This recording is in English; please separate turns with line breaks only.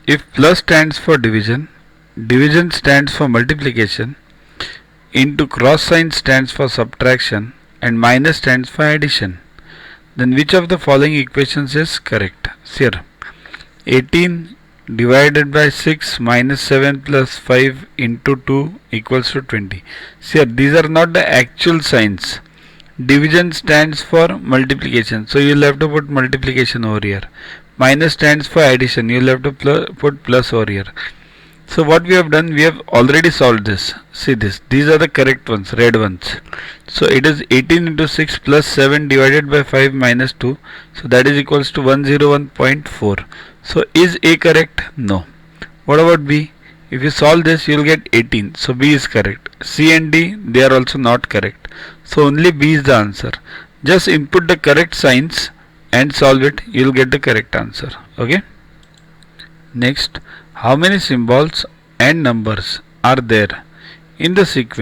If plus stands for division, division stands for multiplication, into cross sign stands for subtraction, and minus stands for addition, then which of the following equations is correct? See here, 18 divided by 6 minus 7 plus 5 into 2 equals to 20. See here, these are not the actual signs. Division stands for multiplication, so you will have to put multiplication over here. Minus stands for addition, you will have to put plus over here. So what we have done, we have already solved this. See this, these are the correct ones, red ones. So it is 18 into 6 plus 7 divided by 5 minus 2. So that is equals to 101.4. So is A correct? No. What about B? If you solve this, you will get 18. So B is correct. C and D, they are also not correct. So only B is the answer. Just input the correct signs and solve it. You will get the correct answer. Okay. Next, how many symbols and numbers are there in the sequence